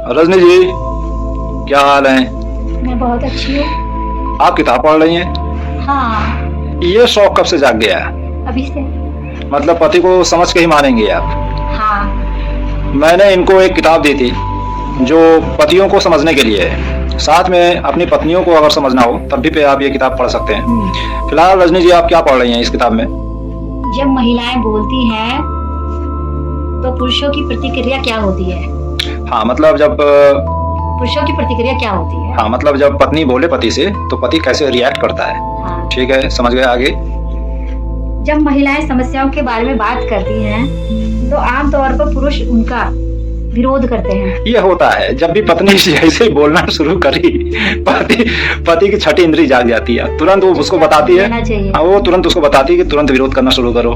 रजनी जी, क्या हाल है? मैं बहुत अच्छी हूँ। आप किताब पढ़ रही हैं? हाँ, ये शौक कब से जाग गया? अभी से। मतलब पति को समझ के ही मानेंगे आप? हाँ। मैंने इनको एक किताब दी थी जो पतियों को समझने के लिए है, साथ में अपनी पत्नियों को अगर समझना हो तब भी पे आप ये किताब पढ़ सकते हैं। फिलहाल रजनी जी, आप क्या पढ़ रही हैं इस किताब में? जब महिलाएं बोलती हैं तो पुरुषों की प्रतिक्रिया क्या होती है? हाँ, मतलब जब पुरुषों की प्रतिक्रिया क्या होती है? हाँ, मतलब जब पत्नी बोले पति से तो पति कैसे रिएक्ट करता है। हाँ। ठीक है, समझ गए। आगे? जब महिलाएं समस्याओं के बारे में बात करती हैं तो आमतौर पर पुरुष उनका विरोध करते हैं। ये होता है, जब भी पत्नी जैसे ही बोलना शुरू करी पति की छठी इंद्री जाग जाती है, तुरंत वो उसको बताती है। हाँ, वो तुरंत उसको बताती है कि तुरंत विरोध करना शुरू करो।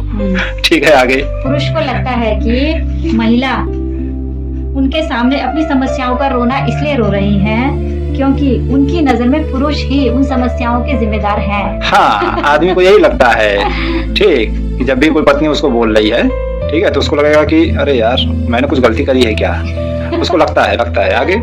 ठीक है, आगे? पुरुष को लगता है कि महिला उनके सामने अपनी समस्याओं का रोना इसलिए रो रही हैं क्योंकि उनकी नजर में पुरुष ही उन समस्याओं के जिम्मेदार हैं। हाँ, आदमी को यही लगता है। ठीक, कि जब भी कोई पत्नी उसको बोल रही है, ठीक है, तो उसको लगेगा कि अरे यार, मैंने कुछ गलती करी है क्या? उसको लगता है। आगे?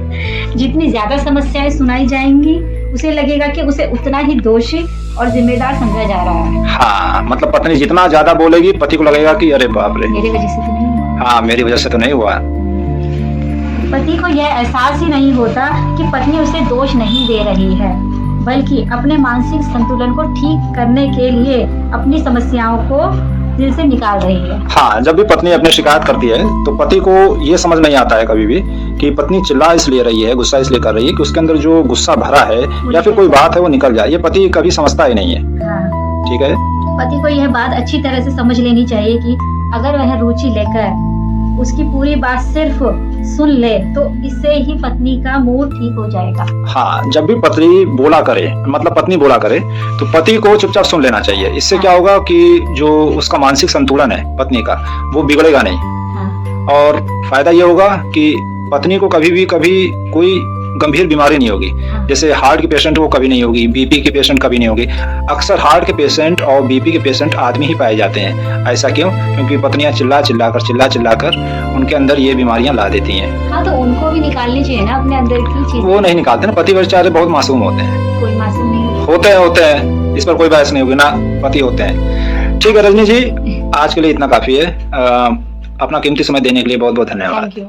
जितनी ज्यादा समस्याएं सुनाई जाएंगी उसे लगेगा कि उसे उतना ही दोषी और जिम्मेदार समझा जा रहा है। हाँ, मतलब पत्नी जितना ज्यादा बोलेगी पति को लगेगा कि अरे बाप रे, मेरी वजह से तो नहीं हुआ। हाँ, मेरी वजह से तो नहीं हुआ। पति को यह एहसास ही नहीं होता कि पत्नी उसे दोष नहीं दे रही है, बल्कि अपने मानसिक संतुलन को ठीक करने के लिए अपनी समस्याओं को दिल से निकाल रही है। हाँ, जब भी पत्नी अपनी शिकायत करती है तो पति को ये समझ नहीं आता है कभी भी कि पत्नी चिल्ला इसलिए रही है, गुस्सा इसलिए कर रही है कि उसके अंदर जो गुस्सा भरा है या फिर कोई बात है वो निकल जाए। ये पति कभी समझता ही नहीं है। हाँ। ठीक है, पति को यह बात अच्छी तरह से समझ लेनी चाहिए कि अगर वह रुचि लेकर उसकी पूरी बात सिर्फ सुन ले तो इससे ही पत्नी का मूड ठीक हो जाएगा। हाँ, जब भी पत्नी बोला करे, मतलब पत्नी बोला करे, तो पति को चुपचाप सुन लेना चाहिए। इससे क्या होगा कि जो उसका मानसिक संतुलन है पत्नी का, वो बिगड़ेगा नहीं। हाँ। और फायदा ये होगा कि पत्नी को कभी कोई गंभीर बीमारी नहीं होगी। हाँ। जैसे हार्ट की पेशेंट वो कभी नहीं होगी, बीपी की पेशेंट कभी नहीं होगी। अक्सर हार्ट के पेशेंट और बीपी के पेशेंट आदमी ही पाए जाते हैं। ऐसा क्यों? क्योंकि पत्नियां चिल्ला चिल्ला कर उनके अंदर ये बीमारियां ला देती हैं। हाँ, तो उनको भी निकालनी चाहिए ना अपने अंदर की चीज। वो नहीं निकालते ना, पति बेचारे बहुत मासूम होते हैं। कोई मासूम नहीं होते हैं, इस पर कोई बहस नहीं होगी ना, पति होते हैं। ठीक है रजनी जी, आज के लिए इतना काफी है। अपना कीमती समय देने के लिए बहुत बहुत धन्यवाद। Thank you.